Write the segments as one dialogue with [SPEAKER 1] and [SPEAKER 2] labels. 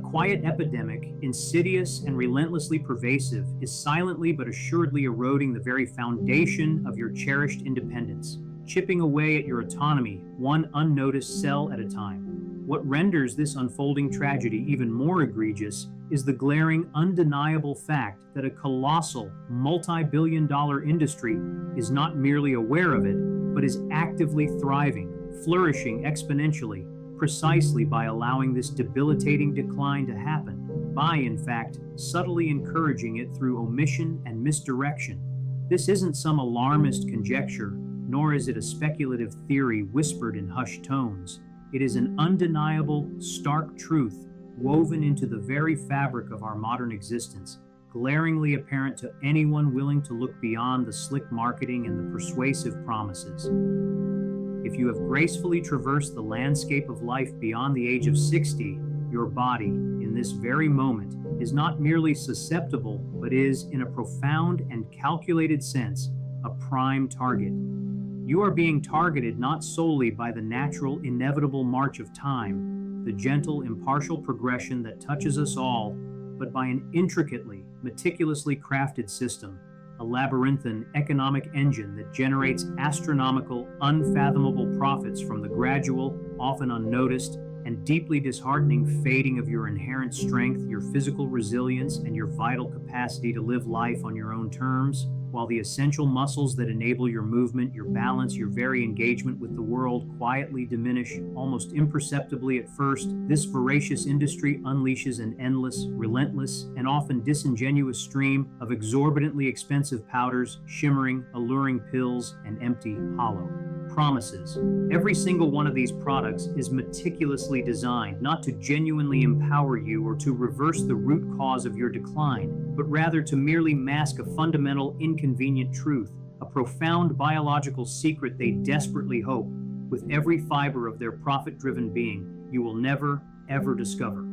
[SPEAKER 1] quiet epidemic, insidious and relentlessly pervasive, is silently but assuredly eroding the very foundation of your cherished independence, chipping away at your autonomy, one unnoticed cell at a time. What renders this unfolding tragedy even more egregious is the glaring, undeniable fact that a colossal, multi-billion-dollar industry is not merely aware of it, but is actively thriving, flourishing exponentially, precisely by allowing this debilitating decline to happen, by, in fact, subtly encouraging it through omission and misdirection. This isn't some alarmist conjecture, nor is it a speculative theory whispered in hushed tones. It is an undeniable, stark truth woven into the very fabric of our modern existence, glaringly apparent to anyone willing to look beyond the slick marketing and the persuasive promises. If you have gracefully traversed the landscape of life beyond the age of 60, your body, in this very moment, is not merely susceptible, but is, in a profound and calculated sense, a prime target. You are being targeted not solely by the natural, inevitable march of time, the gentle, impartial progression that touches us all, but by an intricately, meticulously crafted system, a labyrinthine economic engine that generates astronomical, unfathomable profits from the gradual, often unnoticed, and deeply disheartening fading of your inherent strength, your physical resilience, and your vital capacity to live life on your own terms, while the essential muscles that enable your movement, your balance, your very engagement with the world quietly diminish almost imperceptibly at first. This voracious industry unleashes an endless, relentless, and often disingenuous stream of exorbitantly expensive powders, shimmering, alluring pills, and empty, hollow promises. Every single one of these products is meticulously designed not to genuinely empower you or to reverse the root cause of your decline, but rather to merely mask a fundamental, inconvenient truth, a profound biological secret they desperately hope, with every fiber of their profit-driven being, you will never, ever discover.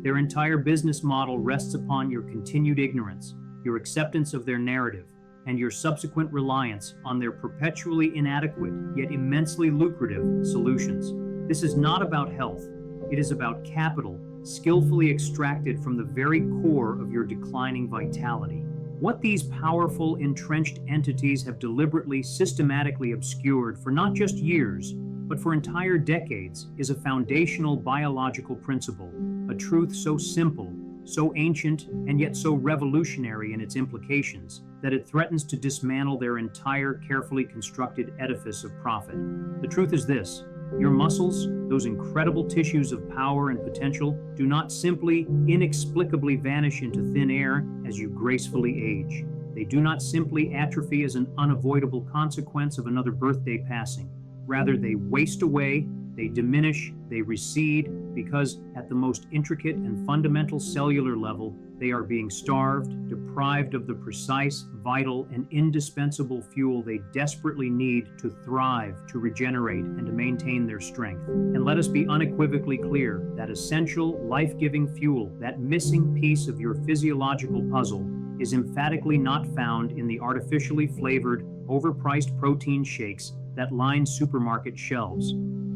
[SPEAKER 1] Their entire business model rests upon your continued ignorance, your acceptance of their narrative, and your subsequent reliance on their perpetually inadequate, yet immensely lucrative, solutions. This is not about health. It is about capital, skillfully extracted from the very core of your declining vitality. What these powerful, entrenched entities have deliberately, systematically obscured for not just years, but for entire decades, is a foundational biological principle, a truth so simple, so ancient, and yet so revolutionary in its implications, that it threatens to dismantle their entire carefully constructed edifice of profit. The truth is this: your muscles, those incredible tissues of power and potential, do not simply, inexplicably vanish into thin air as you gracefully age. They do not simply atrophy as an unavoidable consequence of another birthday passing. Rather, they waste away, they diminish, they recede, because at the most intricate and fundamental cellular level, they are being starved, deprived of the precise, vital, and indispensable fuel they desperately need to thrive, to regenerate, and to maintain their strength. And let us be unequivocally clear, that essential, life-giving fuel, that missing piece of your physiological puzzle, is emphatically not found in the artificially flavored, overpriced protein shakes that line supermarket shelves,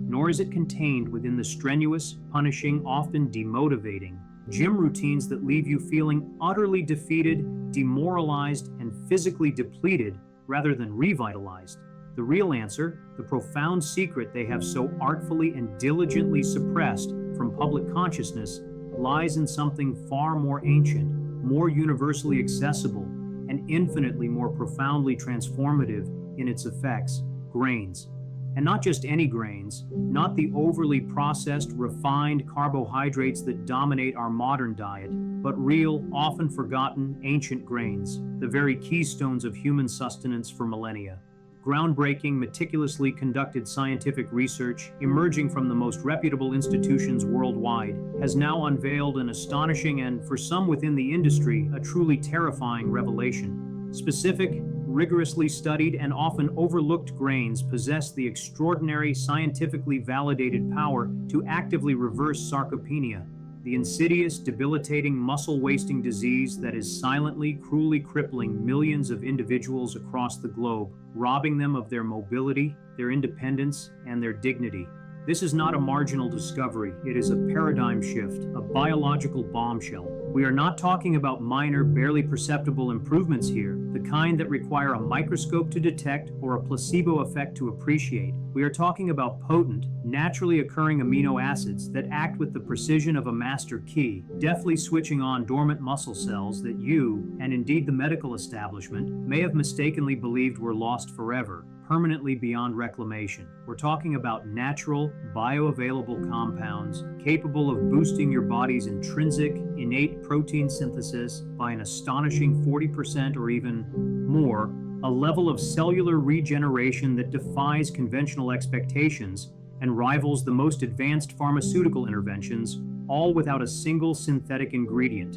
[SPEAKER 1] nor is it contained within the strenuous, punishing, often demotivating gym routines that leave you feeling utterly defeated, demoralized, and physically depleted rather than revitalized. The real answer, the profound secret they have so artfully and diligently suppressed from public consciousness, lies in something far more ancient, more universally accessible, and infinitely more profoundly transformative in its effects: grains. And not just any grains, not the overly processed, refined carbohydrates that dominate our modern diet, but real, often forgotten, ancient grains, the very keystones of human sustenance for millennia. Groundbreaking, meticulously conducted scientific research, emerging from the most reputable institutions worldwide, has now unveiled an astonishing and, for some within the industry, a truly terrifying revelation. Specific, rigorously studied, and often overlooked grains possess the extraordinary, scientifically validated power to actively reverse sarcopenia, the insidious, debilitating, muscle-wasting disease that is silently, cruelly crippling millions of individuals across the globe, robbing them of their mobility, their independence, and their dignity. This is not a marginal discovery, it is a paradigm shift, a biological bombshell. We are not talking about minor, barely perceptible improvements here, the kind that require a microscope to detect or a placebo effect to appreciate. We are talking about potent, naturally occurring amino acids that act with the precision of a master key, deftly switching on dormant muscle cells that you, and indeed the medical establishment, may have mistakenly believed were lost forever, permanently beyond reclamation. We're talking about natural, bioavailable compounds capable of boosting your body's intrinsic, innate protein synthesis by an astonishing 40% or even more, a level of cellular regeneration that defies conventional expectations and rivals the most advanced pharmaceutical interventions, all without a single synthetic ingredient.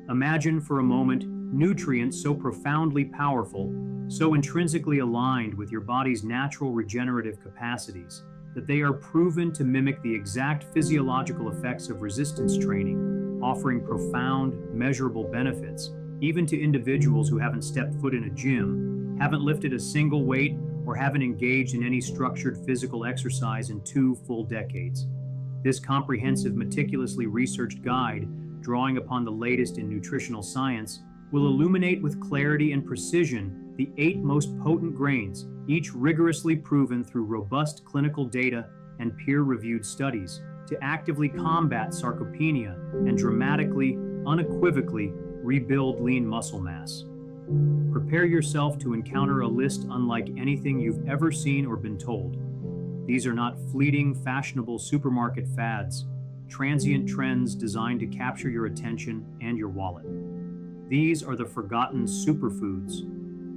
[SPEAKER 1] Imagine for a moment nutrients so profoundly powerful, so intrinsically aligned with your body's natural regenerative capacities, that they are proven to mimic the exact physiological effects of resistance training, offering profound, measurable benefits, even to individuals who haven't stepped foot in a gym, haven't lifted a single weight, or haven't engaged in any structured physical exercise in 2 full decades. This comprehensive, meticulously researched guide, drawing upon the latest in nutritional science, will illuminate with clarity and precision the 8 most potent grains, each rigorously proven through robust clinical data and peer-reviewed studies, to actively combat sarcopenia and dramatically, unequivocally rebuild lean muscle mass. Prepare yourself to encounter a list unlike anything you've ever seen or been told. These are not fleeting, fashionable supermarket fads, transient trends designed to capture your attention and your wallet. These are the forgotten superfoods,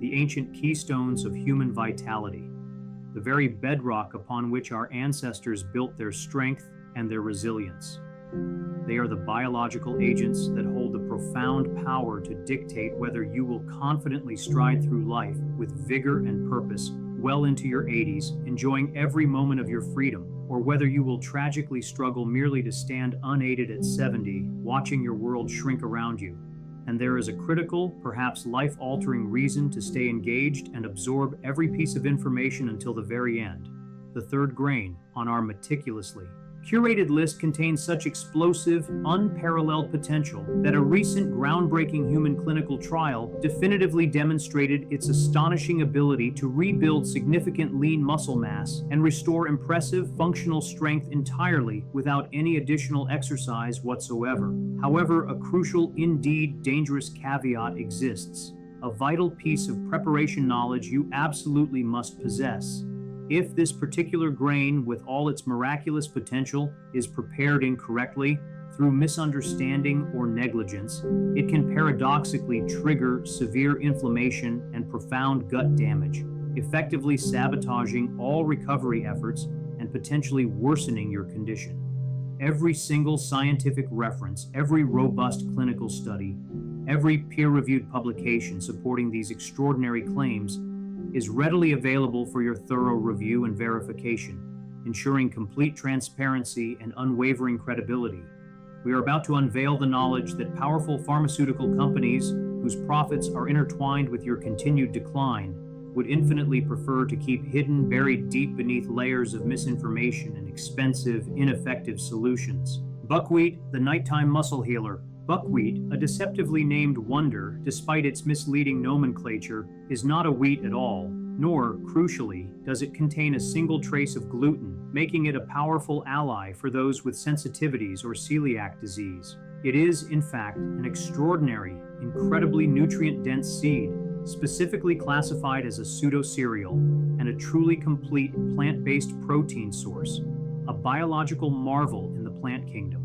[SPEAKER 1] the ancient keystones of human vitality, the very bedrock upon which our ancestors built their strength and their resilience. They are the biological agents that hold the profound power to dictate whether you will confidently stride through life with vigor and purpose well into your 80s, enjoying every moment of your freedom, or whether you will tragically struggle merely to stand unaided at 70, watching your world shrink around you. And there is a critical, perhaps life-altering reason to stay engaged and absorb every piece of information until the very end. The third grain on our meticulously curated list contains such explosive, unparalleled potential that a recent groundbreaking human clinical trial definitively demonstrated its astonishing ability to rebuild significant lean muscle mass and restore impressive functional strength entirely without any additional exercise whatsoever. However, a crucial, indeed dangerous caveat exists, a vital piece of preparation knowledge you absolutely must possess. If this particular grain, with all its miraculous potential, is prepared incorrectly, through misunderstanding or negligence, it can paradoxically trigger severe inflammation and profound gut damage, effectively sabotaging all recovery efforts and potentially worsening your condition. Every single scientific reference, every robust clinical study, every peer-reviewed publication supporting these extraordinary claims is readily available for your thorough review and verification, ensuring complete transparency and unwavering credibility. We are about to unveil the knowledge that powerful pharmaceutical companies, whose profits are intertwined with your continued decline, would infinitely prefer to keep hidden, buried deep beneath layers of misinformation and expensive, ineffective solutions. Buckwheat, the nighttime muscle healer. Buckwheat, a deceptively named wonder despite its misleading nomenclature, is not a wheat at all, nor, crucially, does it contain a single trace of gluten, making it a powerful ally for those with sensitivities or celiac disease. It is, in fact, an extraordinary, incredibly nutrient-dense seed, specifically classified as a pseudo-cereal, and a truly complete plant-based protein source, a biological marvel in the plant kingdom.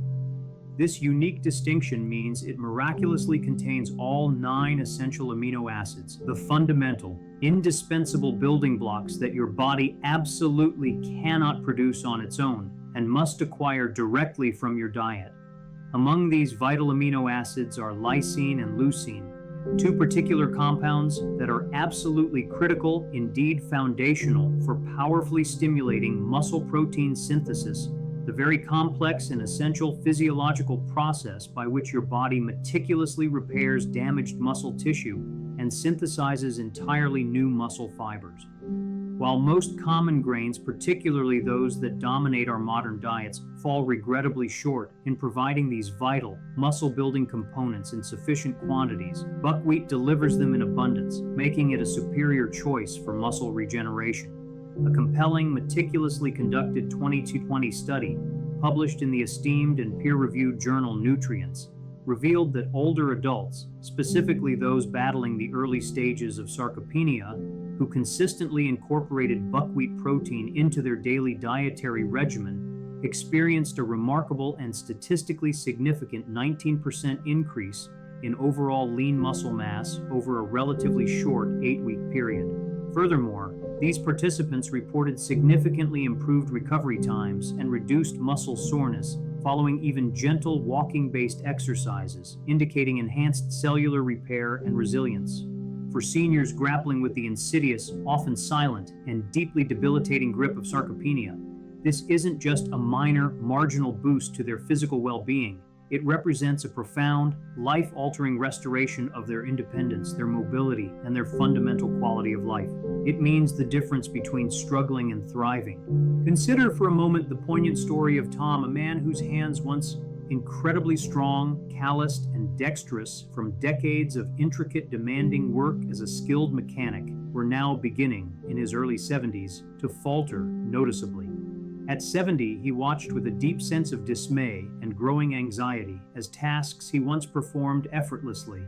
[SPEAKER 1] This unique distinction means it miraculously contains all 9 essential amino acids, the fundamental, indispensable building blocks that your body absolutely cannot produce on its own and must acquire directly from your diet. Among these vital amino acids are lysine and leucine, 2 particular compounds that are absolutely critical, indeed foundational, for powerfully stimulating muscle protein synthesis, the very complex and essential physiological process by which your body meticulously repairs damaged muscle tissue and synthesizes entirely new muscle fibers. While most common grains, particularly those that dominate our modern diets, fall regrettably short in providing these vital, muscle-building components in sufficient quantities, buckwheat delivers them in abundance, making it a superior choice for muscle regeneration. A compelling, meticulously conducted 2020 study, published in the esteemed and peer-reviewed journal Nutrients, revealed that older adults, specifically those battling the early stages of sarcopenia, who consistently incorporated buckwheat protein into their daily dietary regimen, experienced a remarkable and statistically significant 19% increase in overall lean muscle mass over a relatively short 8-week period. Furthermore, these participants reported significantly improved recovery times and reduced muscle soreness following even gentle walking-based exercises, indicating enhanced cellular repair and resilience. For seniors grappling with the insidious, often silent, and deeply debilitating grip of sarcopenia, this isn't just a minor, marginal boost to their physical well-being. It represents a profound, life-altering restoration of their independence, their mobility, and their fundamental quality of life. It means the difference between struggling and thriving. Consider for a moment the poignant story of Tom, a man whose hands, once incredibly strong, calloused, and dexterous from decades of intricate, demanding work as a skilled mechanic, were now beginning, in his early 70s, to falter noticeably. At 70, he watched with a deep sense of dismay and growing anxiety as tasks he once performed effortlessly,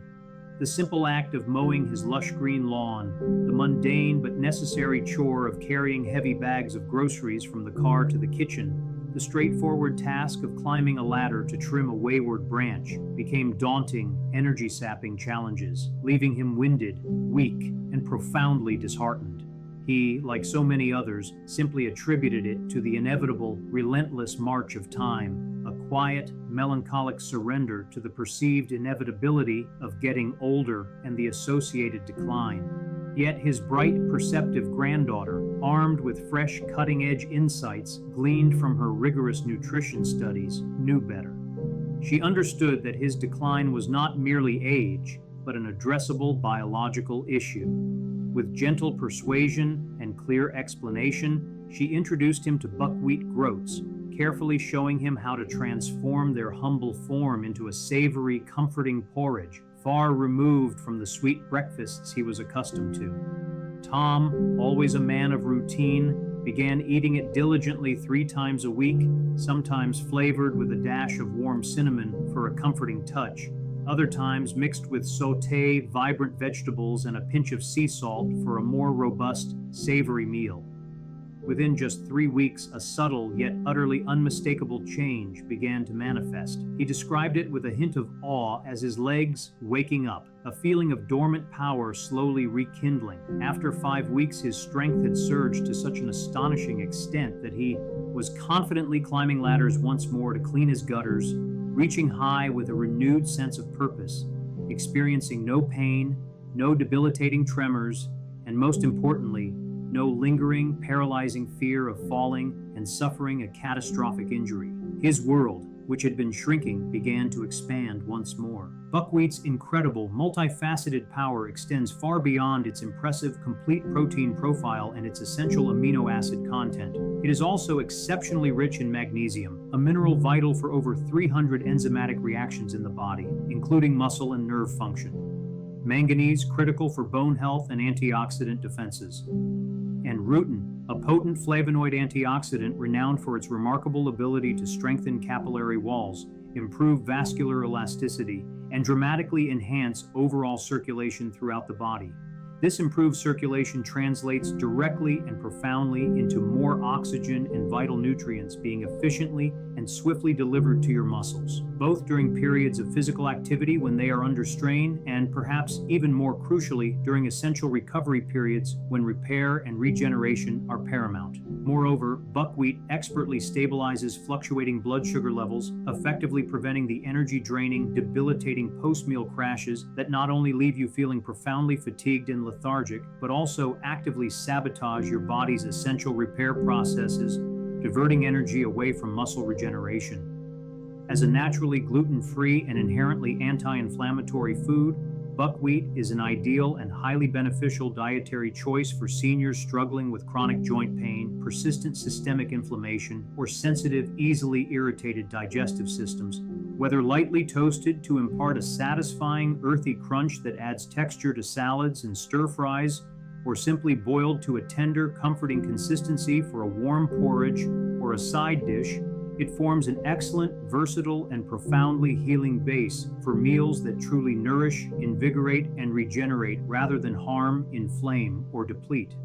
[SPEAKER 1] the simple act of mowing his lush green lawn, the mundane but necessary chore of carrying heavy bags of groceries from the car to the kitchen, the straightforward task of climbing a ladder to trim a wayward branch, became daunting, energy-sapping challenges, leaving him winded, weak, and profoundly disheartened. He, like so many others, simply attributed it to the inevitable, relentless march of time, a quiet, melancholic surrender to the perceived inevitability of getting older and the associated decline. Yet his bright, perceptive granddaughter, armed with fresh, cutting-edge insights gleaned from her rigorous nutrition studies, knew better. She understood that his decline was not merely age, but an addressable biological issue. With gentle persuasion and clear explanation, she introduced him to buckwheat groats, carefully showing him how to transform their humble form into a savory, comforting porridge, far removed from the sweet breakfasts he was accustomed to. Tom, always a man of routine, began eating it diligently 3 times a week, sometimes flavored with a dash of warm cinnamon for a comforting touch, other times mixed with sauté, vibrant vegetables and a pinch of sea salt for a more robust, savory meal. Within just 3 weeks, a subtle yet utterly unmistakable change began to manifest. He described it with a hint of awe as his legs waking up, a feeling of dormant power slowly rekindling. After 5 weeks, his strength had surged to such an astonishing extent that he was confidently climbing ladders once more to clean his gutters, reaching high with a renewed sense of purpose, experiencing no pain, no debilitating tremors, and most importantly, no lingering, paralyzing fear of falling and suffering a catastrophic injury. His world, which had been shrinking, began to expand once more. Buckwheat's incredible, multifaceted power extends far beyond its impressive complete protein profile and its essential amino acid content. It is also exceptionally rich in magnesium, a mineral vital for over 300 enzymatic reactions in the body, including muscle and nerve function. Manganese, critical for bone health and antioxidant defenses. And rutin, a potent flavonoid antioxidant renowned for its remarkable ability to strengthen capillary walls, improve vascular elasticity, and dramatically enhance overall circulation throughout the body. This improved circulation translates directly and profoundly into more oxygen and vital nutrients being efficiently and swiftly delivered to your muscles, both during periods of physical activity when they are under strain and perhaps even more crucially during essential recovery periods when repair and regeneration are paramount. Moreover, buckwheat expertly stabilizes fluctuating blood sugar levels, effectively preventing the energy-draining, debilitating post-meal crashes that not only leave you feeling profoundly fatigued and lethargic, but also actively sabotage your body's essential repair processes, diverting energy away from muscle regeneration. As a naturally gluten-free and inherently anti-inflammatory food, Buckwheat is an ideal and highly beneficial dietary choice for seniors struggling with chronic joint pain, persistent systemic inflammation, or sensitive, easily irritated digestive systems. Whether lightly toasted to impart a satisfying, earthy crunch that adds texture to salads and stir-fries, or simply boiled to a tender, comforting consistency for a warm porridge or a side dish, it forms an excellent, versatile, and profoundly healing base for meals that truly nourish, invigorate, and regenerate rather than harm, inflame, or deplete.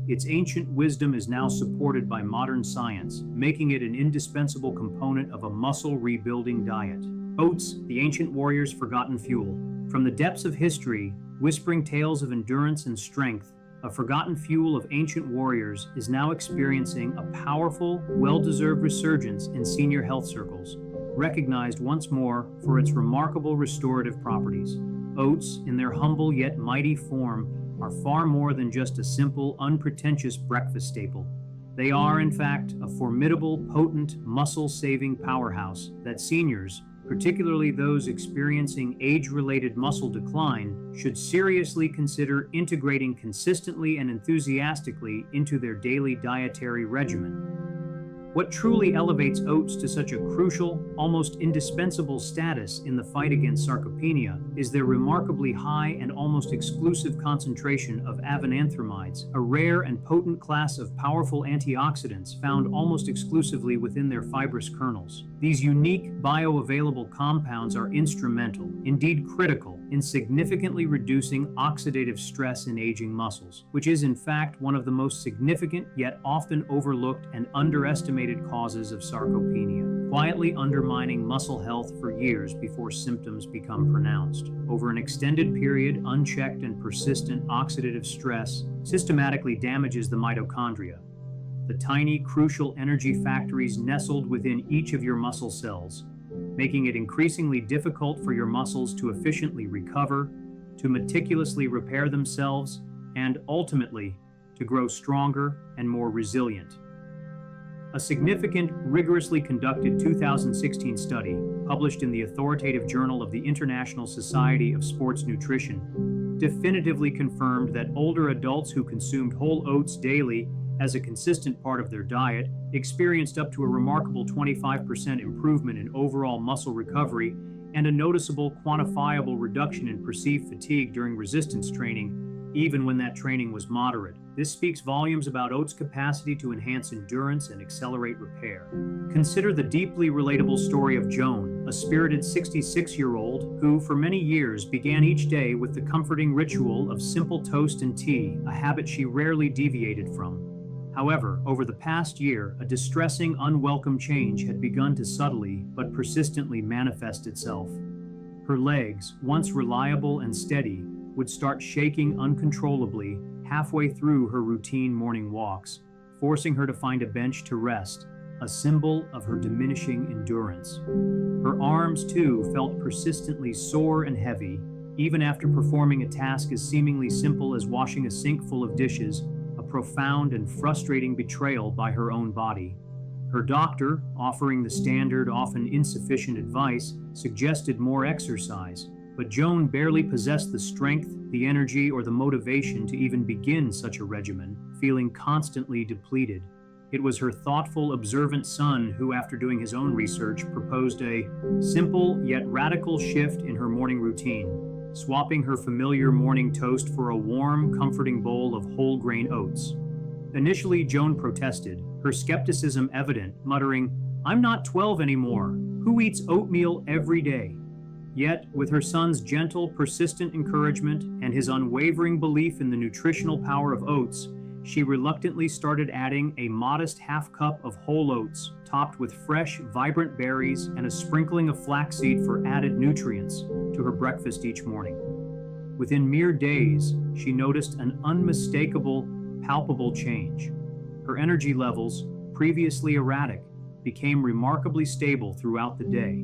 [SPEAKER 1] Its ancient wisdom is now supported by modern science, making it an indispensable component of a muscle-rebuilding diet. Oats, the ancient warrior's forgotten fuel. From the depths of history, whispering tales of endurance and strength, a forgotten fuel of ancient warriors is now experiencing a powerful, well-deserved resurgence in senior health circles, recognized once more for its remarkable restorative properties. Oats, in their humble yet mighty form, are far more than just a simple, unpretentious breakfast staple. They are, in fact, a formidable, potent, muscle-saving powerhouse that seniors, particularly those experiencing age-related muscle decline, should seriously consider integrating consistently and enthusiastically into their daily dietary regimen. What truly elevates oats to such a crucial, almost indispensable status in the fight against sarcopenia is their remarkably high and almost exclusive concentration of avenanthramides, a rare and potent class of powerful antioxidants found almost exclusively within their fibrous kernels. These unique bioavailable compounds are instrumental, indeed critical, in significantly reducing oxidative stress in aging muscles, which is in fact one of the most significant yet often overlooked and underestimated causes of sarcopenia, quietly undermining muscle health for years before symptoms become pronounced. Over an extended period, unchecked and persistent oxidative stress systematically damages the mitochondria, the tiny, crucial energy factories nestled within each of your muscle cells, making it increasingly difficult for your muscles to efficiently recover, to meticulously repair themselves, and ultimately, to grow stronger and more resilient. A significant, rigorously conducted 2016 study, published in the authoritative Journal of the International Society of Sports Nutrition, definitively confirmed that older adults who consumed whole oats daily as a consistent part of their diet experienced up to a remarkable 25% improvement in overall muscle recovery and a noticeable, quantifiable reduction in perceived fatigue during resistance training, even when that training was moderate. This speaks volumes about oats' capacity to enhance endurance and accelerate repair. Consider the deeply relatable story of Joan, a spirited 66-year-old who, for many years, began each day with the comforting ritual of simple toast and tea, a habit she rarely deviated from. However, over the past year, a distressing, unwelcome change had begun to subtly but persistently manifest itself. Her legs, once reliable and steady, would start shaking uncontrollably halfway through her routine morning walks, forcing her to find a bench to rest, a symbol of her diminishing endurance. Her arms, too, felt persistently sore and heavy, even after performing a task as seemingly simple as washing a sink full of dishes, a profound and frustrating betrayal by her own body. Her doctor, offering the standard, often insufficient advice, suggested more exercise, but Joan barely possessed the strength, the energy, or the motivation to even begin such a regimen, feeling constantly depleted. It was her thoughtful, observant son who, after doing his own research, proposed a simple yet radical shift in her morning routine, swapping her familiar morning toast for a warm, comforting bowl of whole grain oats. Initially, Joan protested, her skepticism evident, muttering, "I'm not 12 anymore. Who eats oatmeal every day?" Yet, with her son's gentle, persistent encouragement and his unwavering belief in the nutritional power of oats, she reluctantly started adding a modest half cup of whole oats, topped with fresh, vibrant berries and a sprinkling of flaxseed for added nutrients, to her breakfast each morning. Within mere days, she noticed an unmistakable, palpable change. Her energy levels, previously erratic, became remarkably stable throughout the day,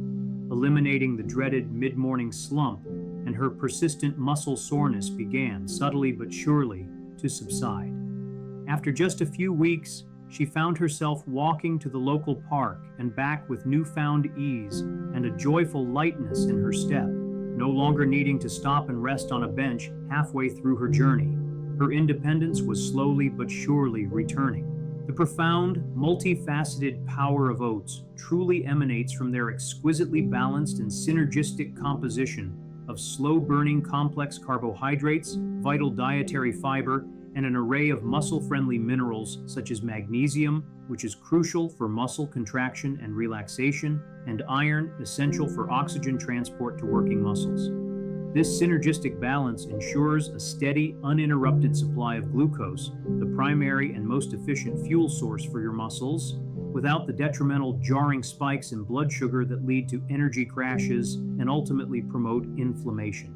[SPEAKER 1] eliminating the dreaded mid-morning slump, and her persistent muscle soreness began, subtly but surely, to subside. After just a few weeks, she found herself walking to the local park and back with newfound ease and a joyful lightness in her step, no longer needing to stop and rest on a bench halfway through her journey. Her independence was slowly but surely returning. The profound, multifaceted power of oats truly emanates from their exquisitely balanced and synergistic composition of slow-burning complex carbohydrates, vital dietary fiber, and an array of muscle-friendly minerals such as magnesium, which is crucial for muscle contraction and relaxation, and iron, essential for oxygen transport to working muscles. This synergistic balance ensures a steady, uninterrupted supply of glucose, the primary and most efficient fuel source for your muscles, without the detrimental jarring spikes in blood sugar that lead to energy crashes and ultimately promote inflammation.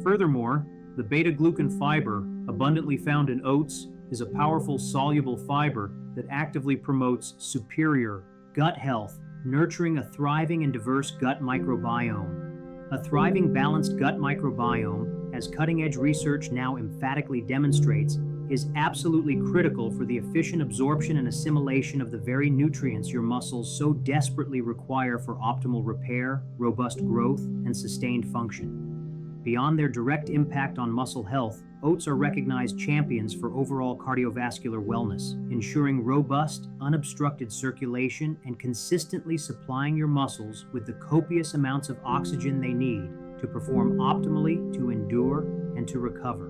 [SPEAKER 1] Furthermore, the beta-glucan fiber, abundantly found in oats, is a powerful soluble fiber that actively promotes superior gut health, nurturing a thriving and diverse gut microbiome. A thriving, balanced gut microbiome, as cutting-edge research now emphatically demonstrates, is absolutely critical for the efficient absorption and assimilation of the very nutrients your muscles so desperately require for optimal repair, robust growth, and sustained function. Beyond their direct impact on muscle health, oats are recognized champions for overall cardiovascular wellness, ensuring robust, unobstructed circulation and consistently supplying your muscles with the copious amounts of oxygen they need to perform optimally, to endure, and to recover.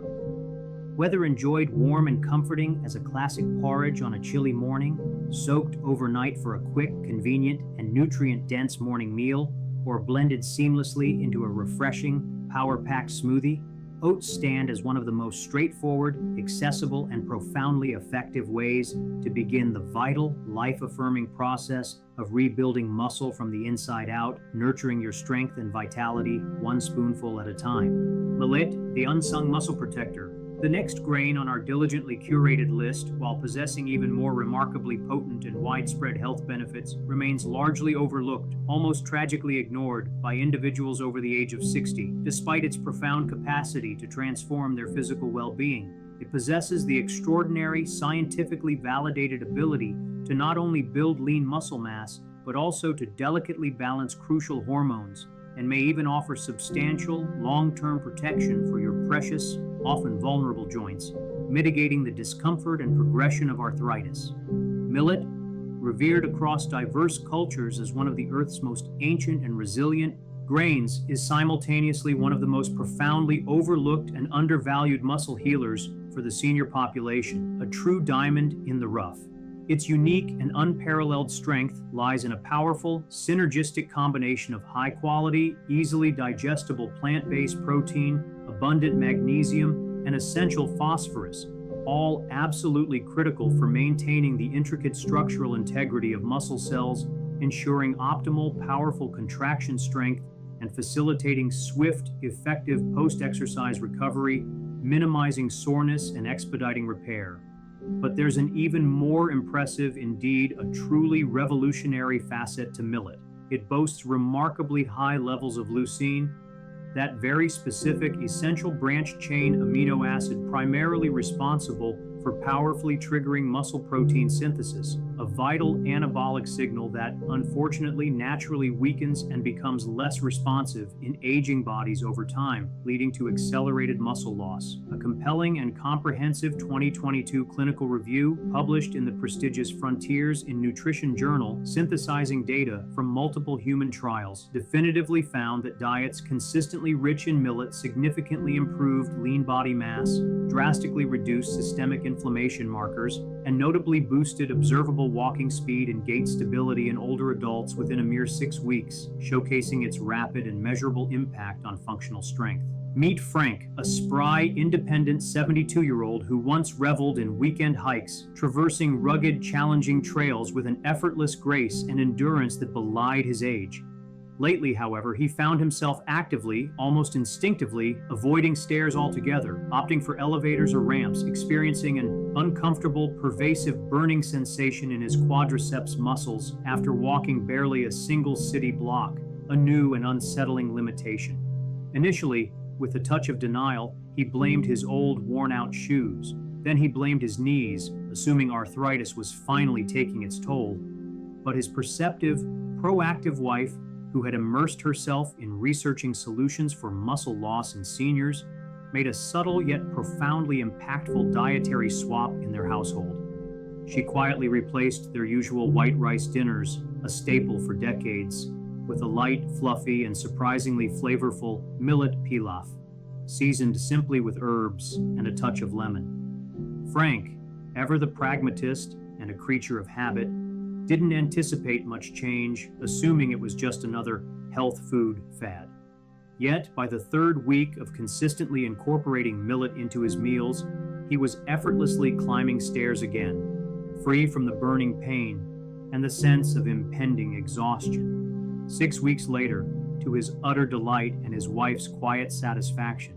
[SPEAKER 1] Whether enjoyed warm and comforting as a classic porridge on a chilly morning, soaked overnight for a quick, convenient, and nutrient-dense morning meal, or blended seamlessly into a refreshing, power-packed smoothie, oats stand as one of the most straightforward, accessible, and profoundly effective ways to begin the vital, life-affirming process of rebuilding muscle from the inside out, nurturing your strength and vitality one spoonful at a time. Millet, the unsung muscle protector. The next grain on our diligently curated list, while possessing even more remarkably potent and widespread health benefits, remains largely overlooked, almost tragically ignored by individuals over the age of 60, despite its profound capacity to transform their physical well-being. It possesses the extraordinary, scientifically validated ability to not only build lean muscle mass, but also to delicately balance crucial hormones, and may even offer substantial, long-term protection for your precious, often vulnerable joints, mitigating the discomfort and progression of arthritis. Millet, revered across diverse cultures as one of the Earth's most ancient and resilient grains, is simultaneously one of the most profoundly overlooked and undervalued muscle healers for the senior population, a true diamond in the rough. Its unique and unparalleled strength lies in a powerful, synergistic combination of high-quality, easily digestible plant-based protein, abundant magnesium, and essential phosphorus, all absolutely critical for maintaining the intricate structural integrity of muscle cells, ensuring optimal, powerful contraction strength, and facilitating swift, effective post-exercise recovery, minimizing soreness and expediting repair. But there's an even more impressive, indeed a truly revolutionary facet to millet. It boasts remarkably high levels of leucine, that very specific essential branch-chain amino acid primarily responsible for powerfully triggering muscle protein synthesis, a vital anabolic signal that, unfortunately, naturally weakens and becomes less responsive in aging bodies over time, leading to accelerated muscle loss. A compelling and comprehensive 2022 clinical review published in the prestigious Frontiers in Nutrition journal, synthesizing data from multiple human trials, definitively found that diets consistently rich in millet significantly improved lean body mass, drastically reduced systemic inflammation markers, and notably boosted observable walking speed and gait stability in older adults within a mere 6 weeks, showcasing its rapid and measurable impact on functional strength. Meet Frank, a spry, independent 72-year-old who once reveled in weekend hikes, traversing rugged, challenging trails with an effortless grace and endurance that belied his age. Lately, however, he found himself actively, almost instinctively, avoiding stairs altogether, opting for elevators or ramps, experiencing an uncomfortable, pervasive burning sensation in his quadriceps muscles after walking barely a single city block, a new and unsettling limitation. Initially, with a touch of denial, he blamed his old, worn-out shoes. Then he blamed his knees, assuming arthritis was finally taking its toll. But his perceptive, proactive wife who had immersed herself in researching solutions for muscle loss in seniors, made a subtle yet profoundly impactful dietary swap in their household. She quietly replaced their usual white rice dinners, a staple for decades, with a light, fluffy, and surprisingly flavorful millet pilaf, seasoned simply with herbs and a touch of lemon. Frank, ever the pragmatist and a creature of habit, didn't anticipate much change, assuming it was just another health food fad. Yet, by the third week of consistently incorporating millet into his meals, he was effortlessly climbing stairs again, free from the burning pain and the sense of impending exhaustion. 6 weeks later, to his utter delight and his wife's quiet satisfaction,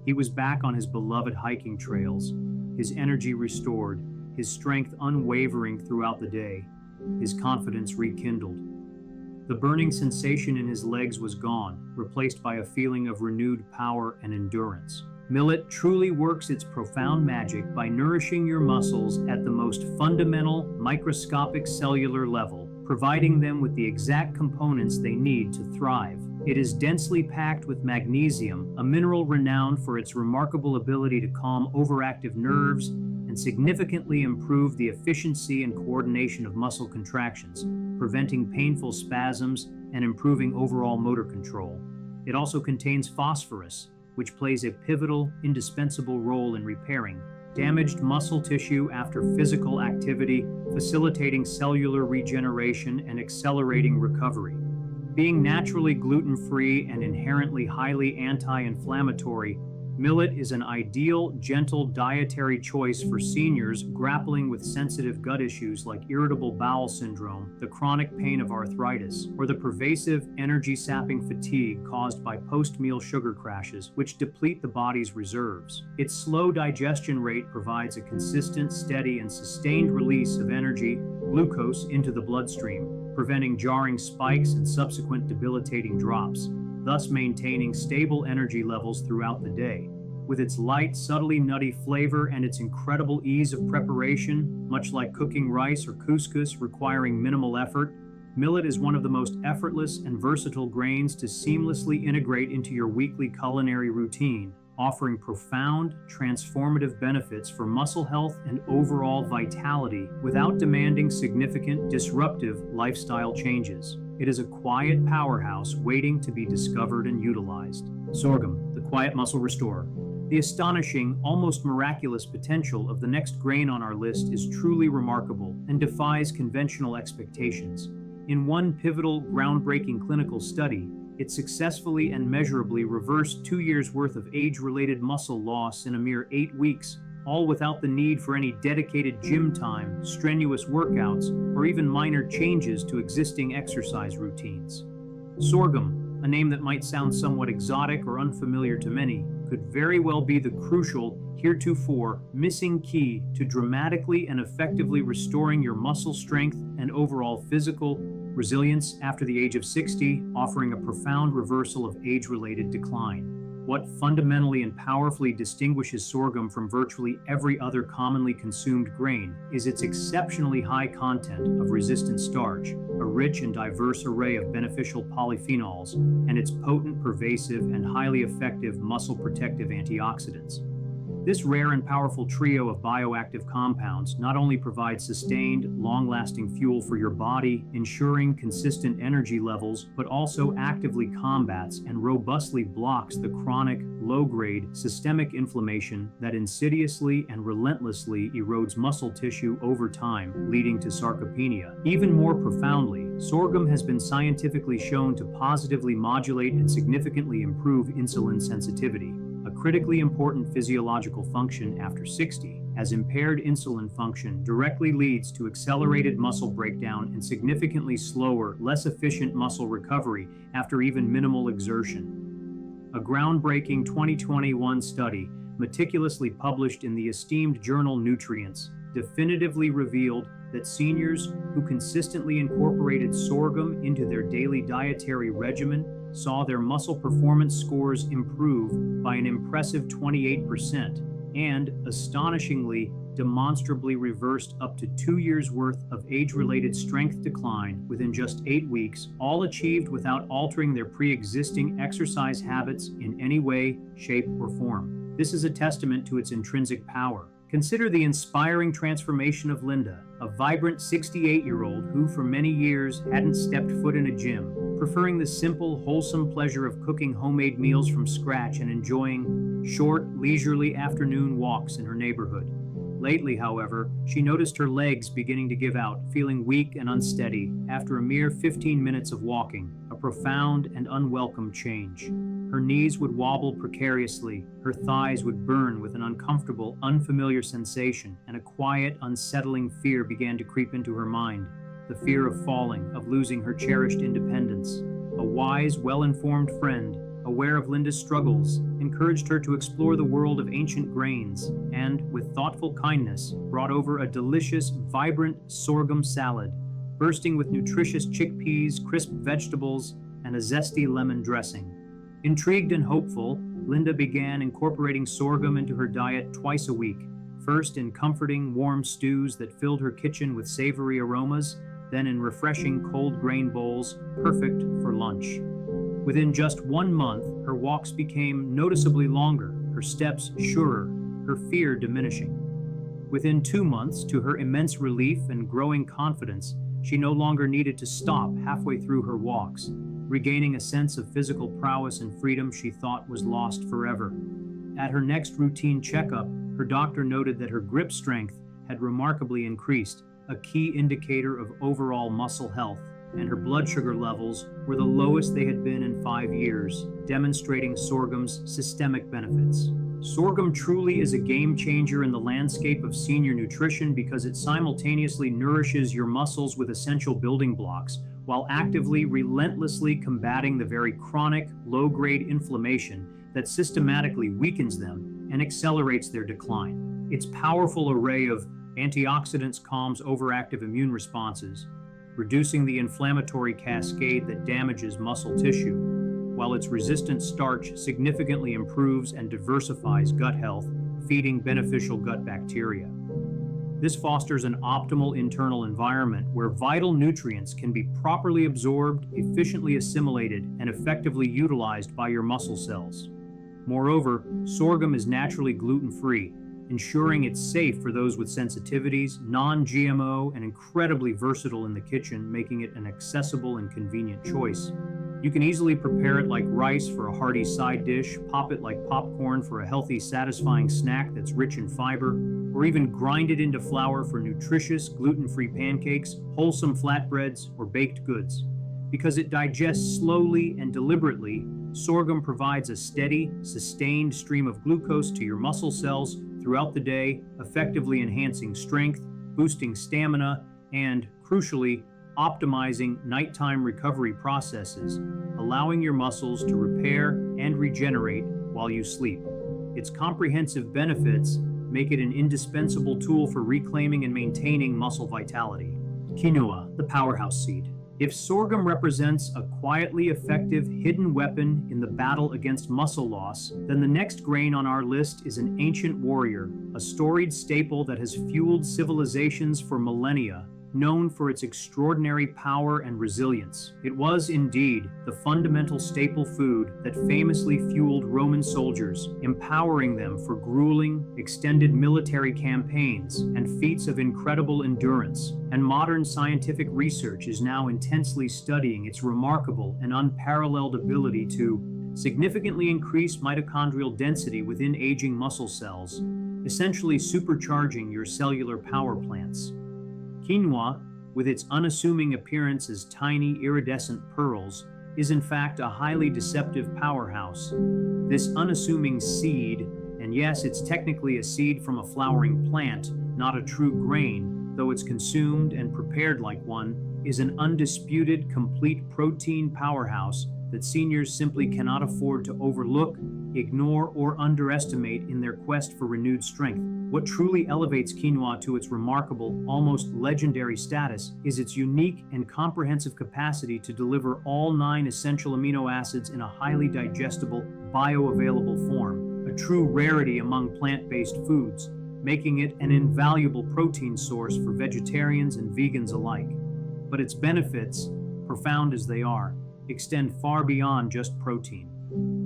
[SPEAKER 1] he was back on his beloved hiking trails, his energy restored, his strength unwavering throughout the day, his confidence rekindled. The burning sensation in his legs was gone, replaced by a feeling of renewed power and endurance. Millet truly works its profound magic by nourishing your muscles at the most fundamental, microscopic cellular level, providing them with the exact components they need to thrive. It is densely packed with magnesium, a mineral renowned for its remarkable ability to calm overactive nerves and significantly improve the efficiency and coordination of muscle contractions, preventing painful spasms and improving overall motor control. It also contains phosphorus, which plays a pivotal, indispensable role in repairing damaged muscle tissue after physical activity, facilitating cellular regeneration and accelerating recovery. Being naturally gluten-free and inherently highly anti-inflammatory, millet is an ideal, gentle dietary choice for seniors grappling with sensitive gut issues like irritable bowel syndrome, the chronic pain of arthritis, or the pervasive, energy-sapping fatigue caused by post-meal sugar crashes, which deplete the body's reserves. Its slow digestion rate provides a consistent, steady, and sustained release of energy, glucose, into the bloodstream, preventing jarring spikes and subsequent debilitating drops, thus maintaining stable energy levels throughout the day. With its light, subtly nutty flavor and its incredible ease of preparation, much like cooking rice or couscous requiring minimal effort, millet is one of the most effortless and versatile grains to seamlessly integrate into your weekly culinary routine, offering profound, transformative benefits for muscle health and overall vitality without demanding significant, disruptive lifestyle changes. It is a quiet powerhouse waiting to be discovered and utilized. Sorghum, the quiet muscle restorer. The astonishing, almost miraculous potential of the next grain on our list is truly remarkable and defies conventional expectations. In one pivotal, groundbreaking clinical study, it successfully and measurably reversed 2 years' worth of age-related muscle loss in a mere 8 weeks, all without the need for any dedicated gym time, strenuous workouts, or even minor changes to existing exercise routines. Sorghum, a name that might sound somewhat exotic or unfamiliar to many, could very well be the crucial, heretofore missing key to dramatically and effectively restoring your muscle strength and overall physical resilience after the age of 60, offering a profound reversal of age-related decline. What fundamentally and powerfully distinguishes sorghum from virtually every other commonly consumed grain is its exceptionally high content of resistant starch, a rich and diverse array of beneficial polyphenols, and its potent, pervasive, and highly effective muscle-protective antioxidants. This rare and powerful trio of bioactive compounds not only provides sustained, long-lasting fuel for your body, ensuring consistent energy levels, but also actively combats and robustly blocks the chronic, low-grade, systemic inflammation that insidiously and relentlessly erodes muscle tissue over time, leading to sarcopenia. Even more profoundly, sorghum has been scientifically shown to positively modulate and significantly improve insulin sensitivity, a critically important physiological function after 60, as impaired insulin function directly leads to accelerated muscle breakdown and significantly slower, less efficient muscle recovery after even minimal exertion. A groundbreaking 2021 study, meticulously published in the esteemed journal Nutrients, definitively revealed that seniors who consistently incorporated sorghum into their daily dietary regimen saw their muscle performance scores improve by an impressive 28%, and, astonishingly, demonstrably reversed up to 2 years' worth of age-related strength decline within just 8 weeks, all achieved without altering their pre-existing exercise habits in any way, shape, or form. This is a testament to its intrinsic power. Consider the inspiring transformation of Linda, a vibrant 68-year-old who for many years hadn't stepped foot in a gym, preferring the simple, wholesome pleasure of cooking homemade meals from scratch and enjoying short, leisurely afternoon walks in her neighborhood. Lately, however, she noticed her legs beginning to give out, feeling weak and unsteady after a mere 15 minutes of walking, a profound and unwelcome change. Her knees would wobble precariously, her thighs would burn with an uncomfortable, unfamiliar sensation, and a quiet, unsettling fear began to creep into her mind. The fear of falling, of losing her cherished independence. A wise, well-informed friend, aware of Linda's struggles, encouraged her to explore the world of ancient grains and, with thoughtful kindness, brought over a delicious, vibrant sorghum salad, bursting with nutritious chickpeas, crisp vegetables, and a zesty lemon dressing. Intrigued and hopeful, Linda began incorporating sorghum into her diet twice a week, first in comforting, warm stews that filled her kitchen with savory aromas, then in refreshing cold grain bowls, perfect for lunch. Within just 1 month, her walks became noticeably longer, her steps surer, her fear diminishing. Within 2 months, to her immense relief and growing confidence, she no longer needed to stop halfway through her walks, regaining a sense of physical prowess and freedom she thought was lost forever. At her next routine checkup, her doctor noted that her grip strength had remarkably increased, a key indicator of overall muscle health, and her blood sugar levels were the lowest they had been in 5 years, demonstrating sorghum's systemic benefits. Sorghum truly is a game changer in the landscape of senior nutrition because it simultaneously nourishes your muscles with essential building blocks while actively, relentlessly combating the very chronic, low-grade inflammation that systematically weakens them and accelerates their decline. Its powerful array of antioxidants calms overactive immune responses, reducing the inflammatory cascade that damages muscle tissue, while its resistant starch significantly improves and diversifies gut health, feeding beneficial gut bacteria. This fosters an optimal internal environment where vital nutrients can be properly absorbed, efficiently assimilated, and effectively utilized by your muscle cells. Moreover, sorghum is naturally gluten-free, ensuring it's safe for those with sensitivities, non-GMO, and incredibly versatile in the kitchen, making it an accessible and convenient choice. You can easily prepare it like rice for a hearty side dish, pop it like popcorn for a healthy, satisfying snack that's rich in fiber, or even grind it into flour for nutritious, gluten-free pancakes, wholesome flatbreads, or baked goods. Because it digests slowly and deliberately, sorghum provides a steady, sustained stream of glucose to your muscle cells throughout the day, effectively enhancing strength, boosting stamina, and, crucially, optimizing nighttime recovery processes, allowing your muscles to repair and regenerate while you sleep. Its comprehensive benefits make it an indispensable tool for reclaiming and maintaining muscle vitality. Quinoa, the powerhouse seed. If sorghum represents a quietly effective hidden weapon in the battle against muscle loss, then the next grain on our list is an ancient warrior, a storied staple that has fueled civilizations for millennia, known for its extraordinary power and resilience. It was indeed the fundamental staple food that famously fueled Roman soldiers, empowering them for grueling, extended military campaigns and feats of incredible endurance. And modern scientific research is now intensely studying its remarkable and unparalleled ability to significantly increase mitochondrial density within aging muscle cells, essentially supercharging your cellular power plants. Quinoa, with its unassuming appearance as tiny, iridescent pearls, is in fact a highly deceptive powerhouse. This unassuming seed, and yes, it's technically a seed from a flowering plant, not a true grain, though it's consumed and prepared like one, is an undisputed, complete protein powerhouse that seniors simply cannot afford to overlook, ignore, or underestimate in their quest for renewed strength. What truly elevates quinoa to its remarkable, almost legendary status is its unique and comprehensive capacity to deliver all 9 essential amino acids in a highly digestible, bioavailable form. a true rarity among plant-based foods, making it an invaluable protein source for vegetarians and vegans alike. But its benefits, profound as they are, extend far beyond just protein.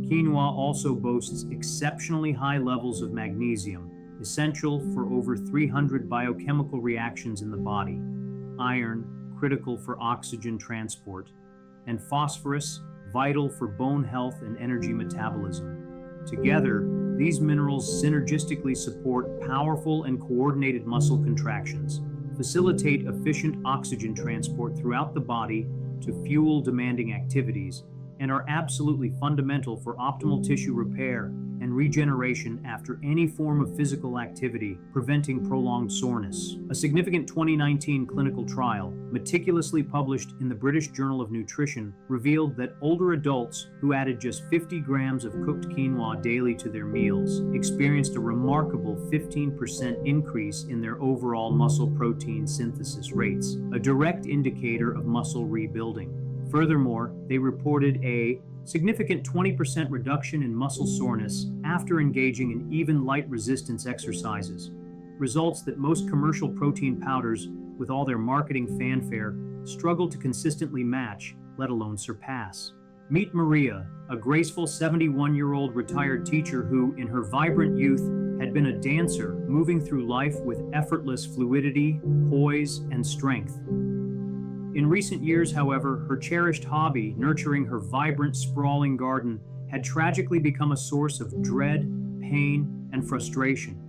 [SPEAKER 1] Quinoa also boasts exceptionally high levels of magnesium, essential for over 300 biochemical reactions in the body, iron, critical for oxygen transport, and phosphorus, vital for bone health and energy metabolism. Together, these minerals synergistically support powerful and coordinated muscle contractions, facilitate efficient oxygen transport throughout the body to fuel demanding activities, and are absolutely fundamental for optimal tissue repair and regeneration after any form of physical activity, preventing prolonged soreness. A significant 2019 clinical trial, meticulously published in the British Journal of Nutrition, revealed that older adults who added just 50 grams of cooked quinoa daily to their meals experienced a remarkable 15% increase in their overall muscle protein synthesis rates, a direct indicator of muscle rebuilding. Furthermore, they reported a significant 20% reduction in muscle soreness after engaging in even light resistance exercises, results that most commercial protein powders, with all their marketing fanfare, struggle to consistently match, let alone surpass. Meet Maria, a graceful 71-year-old retired teacher who, in her vibrant youth, had been a dancer moving through life with effortless fluidity, poise, and strength. In recent years, however, her cherished hobby, nurturing her vibrant, sprawling garden, had tragically become a source of dread, pain, and frustration.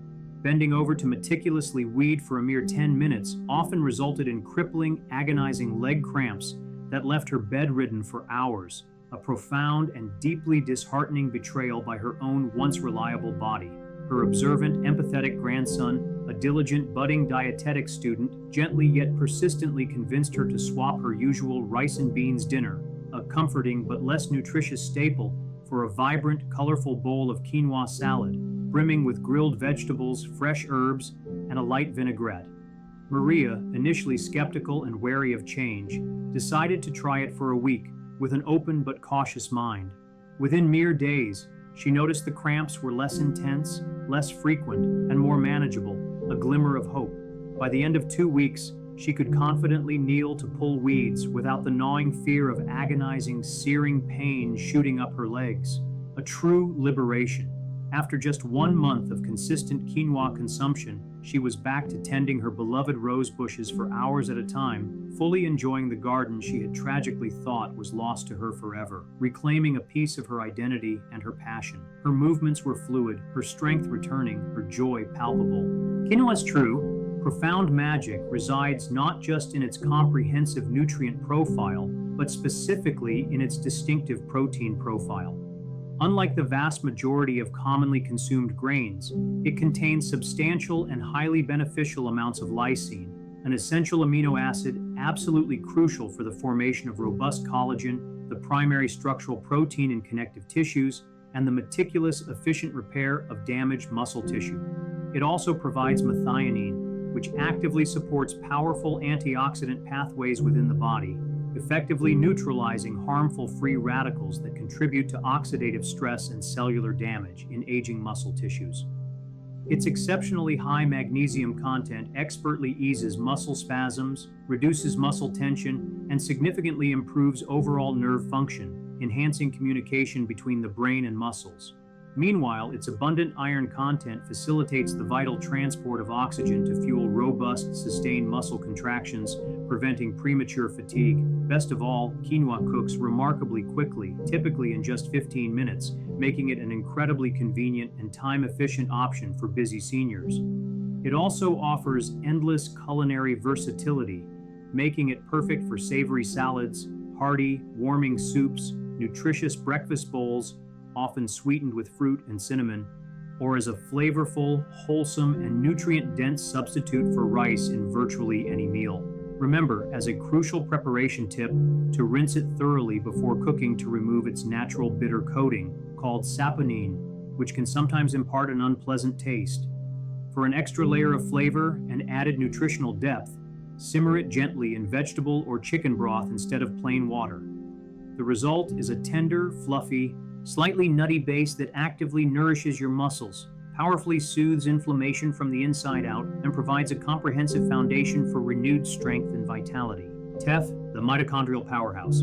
[SPEAKER 1] Bending over to meticulously weed for a mere 10 minutes often resulted in crippling, agonizing leg cramps that left her bedridden for hours, a profound and deeply disheartening betrayal by her own once reliable body. Her observant, empathetic grandson, a diligent, budding dietetic student, gently yet persistently convinced her to swap her usual rice and beans dinner, a comforting but less nutritious staple, for a vibrant, colorful bowl of quinoa salad, brimming with grilled vegetables, fresh herbs, and a light vinaigrette. Maria, initially skeptical and wary of change, decided to try it for a week with an open but cautious mind. Within mere days, she noticed the cramps were less intense, less frequent, and more manageable, a glimmer of hope. By the end of 2 weeks, she could confidently kneel to pull weeds without the gnawing fear of agonizing, searing pain shooting up her legs. A true liberation. After just 1 month of consistent quinoa consumption, she was back to tending her beloved rose bushes for hours at a time, fully enjoying the garden she had tragically thought was lost to her forever, reclaiming a piece of her identity and her passion. Her movements were fluid, her strength returning, her joy palpable. Quinoa's true, profound magic resides not just in its comprehensive nutrient profile, but specifically in its distinctive protein profile. Unlike the vast majority of commonly consumed grains, it contains substantial and highly beneficial amounts of lysine, an essential amino acid absolutely crucial for the formation of robust collagen, the primary structural protein in connective tissues, and the meticulous, efficient repair of damaged muscle tissue. It also provides methionine, which actively supports powerful antioxidant pathways within the body, effectively neutralizing harmful free radicals that contribute to oxidative stress and cellular damage in aging muscle tissues. Its exceptionally high magnesium content expertly eases muscle spasms, reduces muscle tension, and significantly improves overall nerve function, enhancing communication between the brain and muscles. Meanwhile, its abundant iron content facilitates the vital transport of oxygen to fuel robust, sustained muscle contractions, preventing premature fatigue. Best of all, quinoa cooks remarkably quickly, typically in just 15 minutes, making it an incredibly convenient and time-efficient option for busy seniors. It also offers endless culinary versatility, making it perfect for savory salads, hearty, warming soups, nutritious breakfast bowls, often sweetened with fruit and cinnamon, or as a flavorful, wholesome, and nutrient-dense substitute for rice in virtually any meal. Remember, as a crucial preparation tip, to rinse it thoroughly before cooking to remove its natural bitter coating, called saponin, which can sometimes impart an unpleasant taste. For an extra layer of flavor and added nutritional depth, simmer it gently in vegetable or chicken broth instead of plain water. The result is a tender, fluffy, Slightly nutty base that actively nourishes your muscles, powerfully soothes inflammation from the inside out, and provides a comprehensive foundation for renewed strength and vitality. TEF, the mitochondrial powerhouse.